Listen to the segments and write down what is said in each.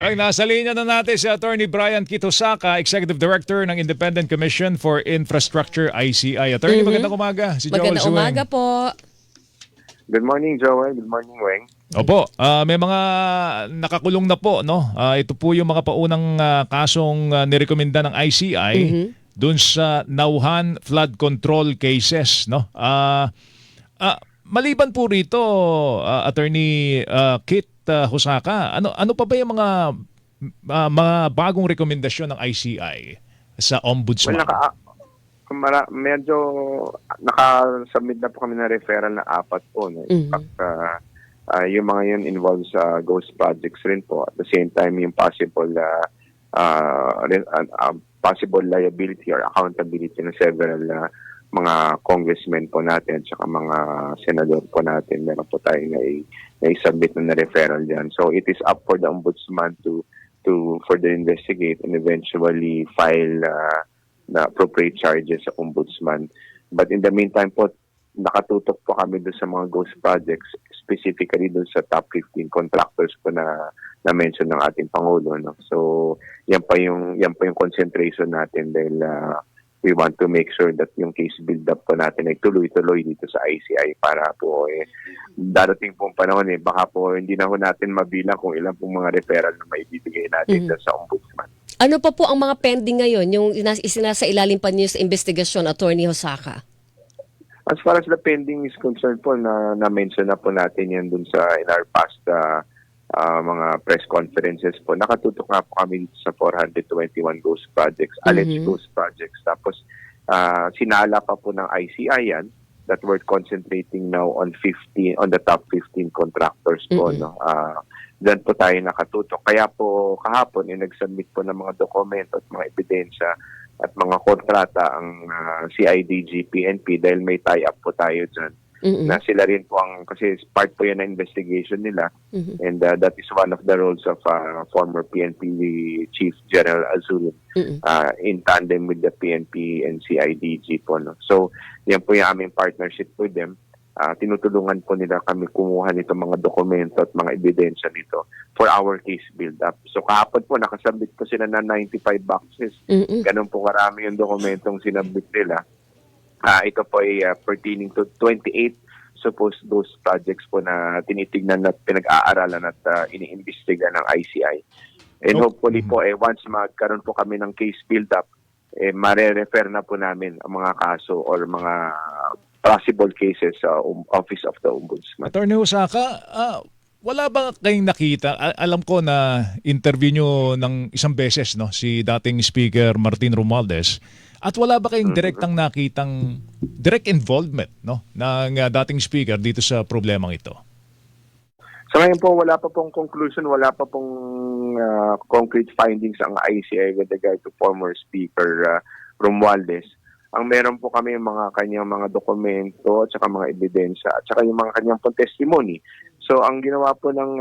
Ay, nasa linya na natin si Attorney Brian Kitosaka, Executive Director ng Independent Commission for Infrastructure, ICI. Attorney, magandang umaga. Si Joel Magandang umaga Sueng. po. Good morning, Joel. Good morning, Weng. Opo, may mga nakakulong na po, no? Ito po yung mga paunang kasong nirekomenda ng ICI dun sa Nauhan flood control cases, no? Maliban po rito, Attorney Kit Hosaka, ano pa ba yung mga bagong rekomendasyon ng ICI sa Ombudsman? Medyo naka-submit na po kami ng referral na 4 po. No? In fact, yung mga yun involves sa ghost projects rin po. At the same time, yung possible liability or accountability ng several mga congressmen po natin at saka mga senador po natin. Meron po tayo na i-submit na referral dyan. So it is up for the ombudsman to further investigate and eventually file na appropriate charges sa ombudsman. But in the meantime po, nakatutok po kami doon sa mga ghost projects, specifically doon sa top 15 contractors po na mention ng ating Pangulo. No? So yan pa yung concentration natin dahil we want to make sure that yung case build-up po natin ay tuloy-tuloy dito sa ICI para po darating pong panahon baka po hindi na po natin mabilang kung ilan pong mga referral na maibibigay natin sa ombudsman. Ano pa po ang mga pending ngayon, yung isinasa ilalim pa niyo sa investigasyon, Attorney Hosaka? As far as the pending is concerned po, na-mention na po natin yan dun sa in our past mga press conferences po. Nakatutok nga po kami sa 421 ghost projects, alleged ghost projects. Tapos sinala pa po ng ICI yan that we're concentrating now on the top 15 contractors po. No? Diyan po tayo nakatutok. Kaya po kahapon nag-submit po ng mga dokumento at mga ebidensya at mga kontrata ang CIDG, PNP dahil may tie-up po tayo dyan. Na sila rin po kasi part po yan na investigation nila and that is one of the roles of former PNP Chief General Azul in tandem with the PNP and CIDG po. No? So yan po yung aming partnership with them. Tinutulungan po nila kami kumuha nito mga dokumento at mga ebidensya nito for our case build-up. So kahapon po nakasubmit po sila na 95 boxes. Ganun po karami yung dokumentong sinubmit nila. Ito po ay pertaining to 28 supposed ghost projects po na tinitignan at pinag-aaralan at iniimbestiga ng ICI. And hopefully po once magkaroon po kami ng case build-up, mare-refer na po namin ang mga kaso or mga possible cases sa Office of the Ombudsman. Attorney Hosaka, wala ba kayong nakita? Alam ko na interview nyo ng isang beses si dating Speaker Martin Romualdez. At wala ba kayong direktang nakitang direct involvement ng dating Speaker dito sa problemang ito? So ngayon po, wala pa pong conclusion, wala pa pong concrete findings ang ICI with regard to former Speaker Romualdez. Ang meron po kami yung mga kanyang mga dokumento at saka mga ebidensya at saka yung mga kanyang pong testimony. So ang ginawa po ng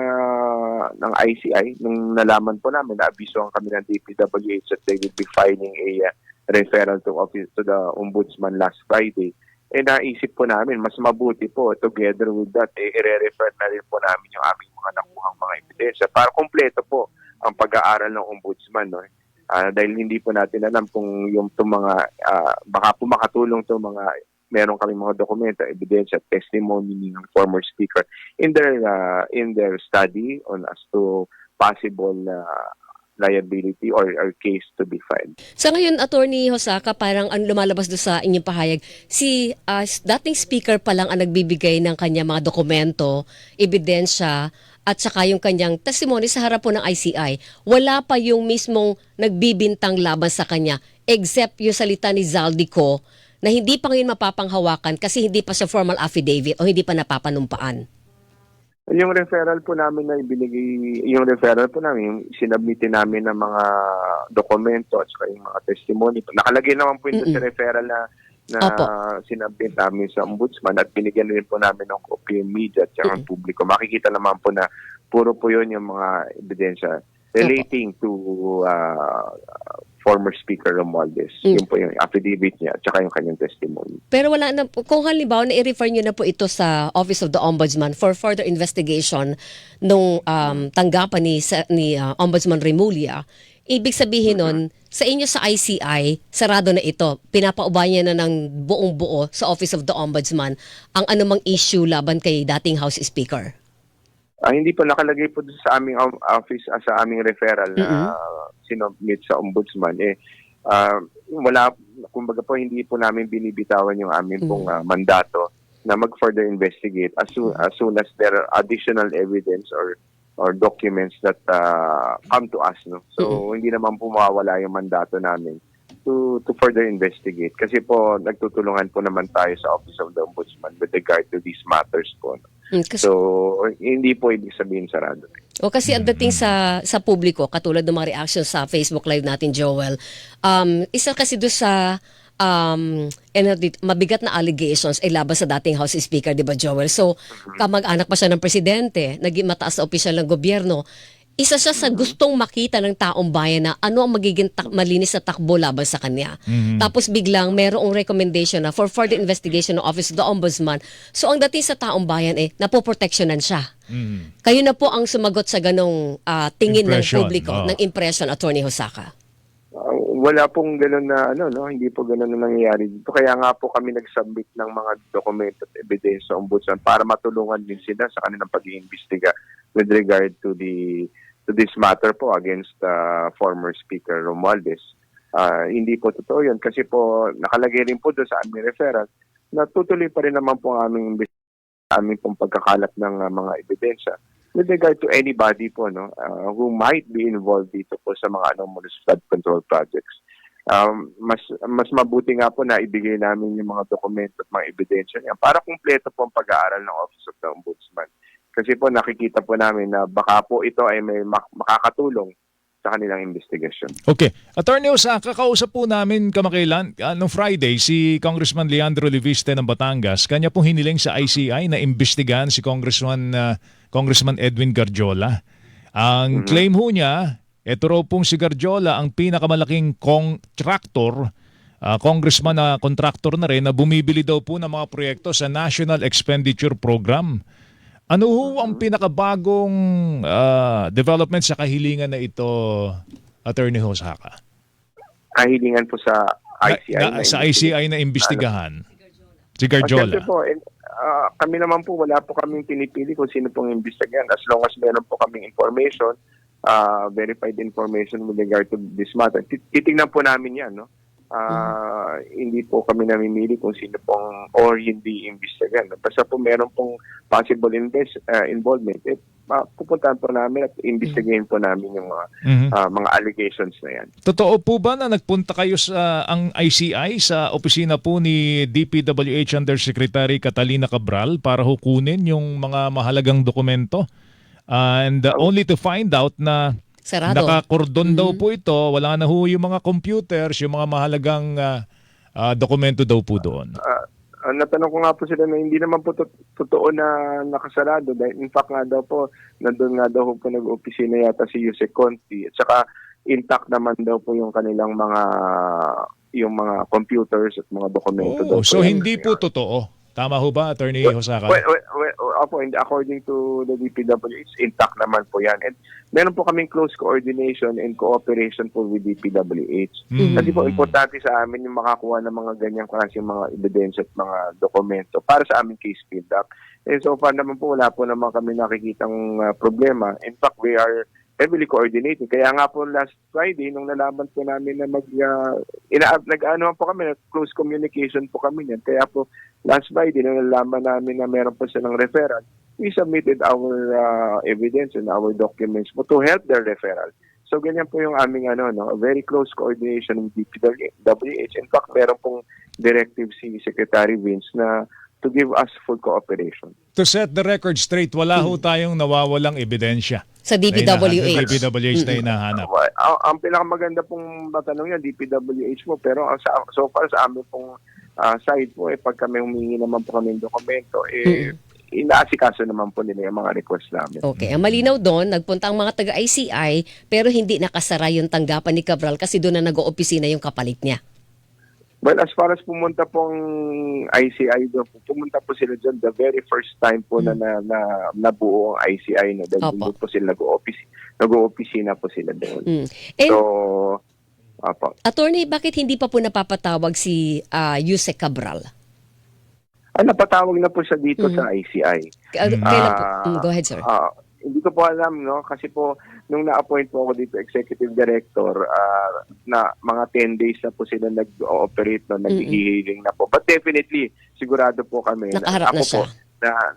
ICI, nung nalaman po namin, naabisohan kami ng DPWH that they will be filing a referral to the Ombudsman last Friday. Naisip po namin, mas mabuti po, together with that, i-refer na rin po namin yung aming mga nakuhang mga ebidensya para kompleto po ang pag-aaral ng Ombudsman. No? Dahil hindi po natin alam kung baka po makatulong itong mga meron kami mga dokumento, ebidensya, testimony ng former speaker in their study on as to possible liability or case to be filed. Sa ngayon, Attorney Hosaka, parang ang lumalabas doon sa inyong pahayag, si dating speaker pa lang ang nagbibigay ng kanya mga dokumento, ebidensya, at saka yung kanyang testimony sa harap po ng ICI. Wala pa yung mismong nagbibintang laban sa kanya except yung salita ni Zaldico na hindi pa ngayon mapapanghawakan kasi hindi pa sa formal affidavit o hindi pa napapanumpaan. Yung referral po namin na ibinigay, yung sinabmitin namin ng mga dokumento at saka yung mga testimony. Nakalagay naman po ito sa referral na sinabmit namin sa ombudsman at binigyan rin po namin ng copy yung media at saka ang publiko. Makikita naman po na puro po yun yung mga ebidensya relating to former Speaker Romualdez. Yun po yung affidavit niya at saka yung kanyang testimony. Pero wala na po, kung halimbawa na-refer nyo na po ito sa Office of the Ombudsman for further investigation nung tanggapan ni Ombudsman Remulla, ibig sabihin nun, sa inyo sa ICI, sarado na ito. Pinapaubayan na ng buong buo sa Office of the Ombudsman ang anumang issue laban kay dating House Speaker. Hindi po nakalagay po sa aming office, sa aming referral na sinubmit sa ombudsman. Wala, kumbaga po, hindi po namin binibitawan yung aming pong mandato na mag-further investigate as soon as there are additional evidence or documents that come to us. No? So, hindi naman po mawawala yung mandato namin to further investigate. Kasi po, nagtutulungan po naman tayo sa Office of the Ombudsman with regard to these matters po. No? So, hindi po ibig sabihin sarado. O kasi ang dating sa publiko, katulad ng mga reactions sa Facebook Live natin, Joel, isa kasi doon sa mabigat na allegations ay laban sa dating House Speaker, di ba, Joel? So, kamag-anak pa siya ng presidente, naging mataas na opisyal ng gobyerno, isa siya sa gustong makita ng taong bayan na ano ang magiging malinis na takbo laban sa kanya. Tapos biglang merong recommendation na for further investigation ng Office of the Ombudsman. So ang dating sa taong bayan napoproteksyonan siya. Kayo na po ang sumagot sa ganong tingin Impression, ng publiko, ng impression, Attorney Hosaka. Wala pong gano'n na hindi po gano'n na nangyayari dito. Kaya nga po kami nag-submit ng mga dokumento at evidence sa ombudsman para matulungan din sila sa kanilang pag-iimbestiga with regard to this matter po against former Speaker Romualdez. Hindi po totoo yun kasi po nakalagay rin po doon sa aming referral na tutuloy pa rin naman po ang aming pong pagkakalat ng mga ebidensya with regard to anybody po who might be involved dito po sa mga anomalous flood control projects. Mas mabuti nga po na ibigay namin yung mga dokumento at mga ebidensya niya para kumpleto po ang pag-aaral ng Office of the Ombudsman. Kasi po nakikita po namin na baka po ito ay may makakatulong sa kanilang investigasyon. Okay. Attorney Hosaka, kausap po namin kamakailan, noong Friday, si Congressman Leandro Leviste ng Batangas. Kanya pong hiniling sa ICI na imbestigahan si Congressman Edwin Garjola. Ang claim ho niya, ito raw pong si Garjola ang pinakamalaking congressman na contractor na rin na bumibili daw po ng mga proyekto sa National Expenditure Program. Ano ho ang pinakabagong development sa kahilingan na ito, Attorney Hosaka? Kahilingan po sa ICI? Sa ICI na imbestigahan. Si Garjola. Siyempre po, kami naman po, wala po kaming pinipili kung sino pong imbestigahan. As long as meron po kaming information, verified information with regard to this matter. Titingnan po namin yan, no? Hindi po kami namimili kung sino pong or hindi imbestigahan. Basta po meron pong possible involvement, pupuntahan po namin at imbestigahin po namin yung mga allegations na yan. Totoo po ba na nagpunta kayo sa ang ICI sa opisina po ni DPWH Undersecretary Catalina Cabral para hukunin yung mga mahalagang dokumento? And only to find out na sarado. Nakakordon daw po ito, wala na ho yung mga computers, yung mga mahalagang dokumento daw po doon. Natanong ko nga po sila na hindi naman po totoo na nakasarado. In fact nga daw po, nandun nga daw po nag-opisina yata si Yusek Conti. At saka intact naman daw po yung kanilang yung mga computers at mga dokumento daw po. So hindi po totoo. Tama ho ba, Attorney Hosaka? According to the DPWH, intact naman po yan. And meron po kaming close coordination and cooperation po with DPWH. Kasi po importante sa amin yung makakuha ng mga ganyang klaseng mga ebidensya at mga dokumento para sa aming case build up. And so far naman po, wala po naman kami nakikitang problema. In fact, we are heavily coordinating. Kaya nga po last Friday, nung nalaman po namin na nag-ano po kami, close communication po kami niyan. Kaya po last Friday, nung nalaman namin na meron po silang referral, we submitted our evidence and our documents po to help their referral. So ganyan po yung aming very close coordination with DPWH. In fact, meron pong directive si Secretary Vince na to give us full cooperation. To set the record straight, wala ho tayong nawawalang ebidensya. Sa DPWH. DPWH na hinahanap. Ang pinakamaganda pong matanong niya, DPWH po, pero so far sa amin pong side po, pag kami humingi naman po kami ng dokumento, inaasikaso naman po nila yung mga request namin. Okay, ang malinaw doon, nagpunta ang mga taga-ICI pero hindi nakasara yung tanggapan ni Cabral kasi doon na nag-oopisina yung kapalit niya. Well, as far as pumunta pong ICI doon, pumunta po sila dyan the very first time po na nabuo ang ICI. No? Dahil Opo. doon po sila nag-oopisina po sila doon. And, So, apo. Attorney, bakit hindi pa po napapatawag si Yusek Cabral? Napatawag na po siya dito sa ICI. Kailan po? Go ahead, sir. Hindi ko po alam, no? Kasi po, nung na-appoint po ako dito, executive director, na mga 10 days na po sila nag-ooperate, no? Nag-hearing na po. But definitely, sigurado po kami. Nakaharap na siya.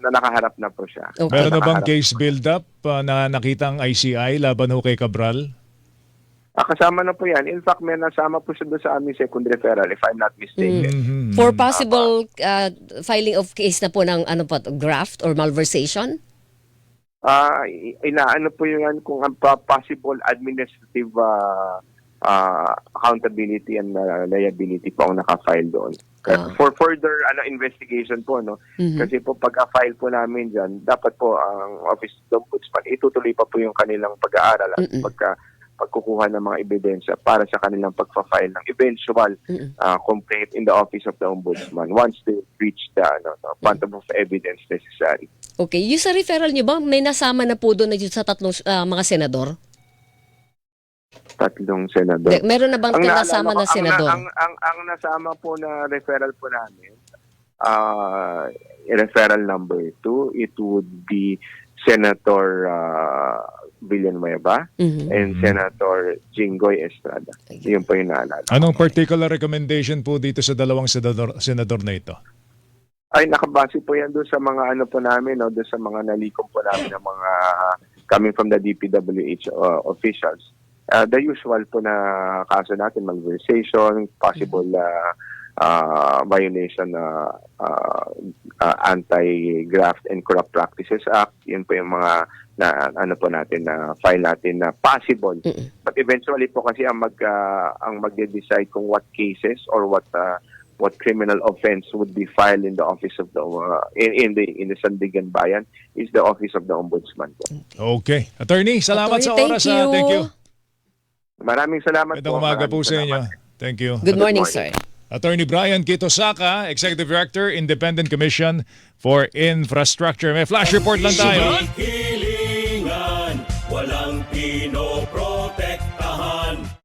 Na nakaharap na po siya. Okay. Meron na bang case build-up na nakita ang ICI laban ho kay Cabral? Kasama na po yan. In fact, may nasama po siya doon sa aming second referral, if I'm not mistaken. For possible filing of case na po ng graft or malversation? Inaano po yun kung ang possible administrative accountability and liability po ang naka-file doon. For further investigation po, no? Kasi po pagka-file po namin dyan, dapat po ang Office of the Ombudsman, itutuloy pa po yung kanilang pag-aaral at pagkukuha ng mga ebidensya para sa kanilang pagpa-file ng eventual complaint in the Office of the Ombudsman once they reach the quantum of evidence necessary. Okay. Yung sa referral nyo ba, may nasama na po doon na sa tatlong mga senador? Tatlong senador. Meron na bang nasama na senador? Ang nasama po na referral po namin, referral number 2, it would be Senator Villanueva and Senator Jinggoy Estrada. Yun po yung naalala. Anong particular recommendation po dito sa dalawang senador na ito? Ay, nakabase po yan doon sa mga po namin, no, doon sa mga nalikom po namin ng mga coming from the DPWH officials. The usual po na kaso natin, malversation, possible violation Anti-Graft and Corrupt Practices Act. Yun po yung mga po natin na file natin na possible. But eventually po kasi ang magde-decide kung what cases or what criminal offense would be filed in the office of the in the Sandigan Bayan is the Office of the Ombudsman po. Okay. Attorney, salamat sa oras. Thank you. Maraming salamat Magandang umaga po sa inyo. Thank you. Good morning, sir. Attorney Brian Kitosaka, Executive Director, Independent Commission for Infrastructure. May flash report lang tayo.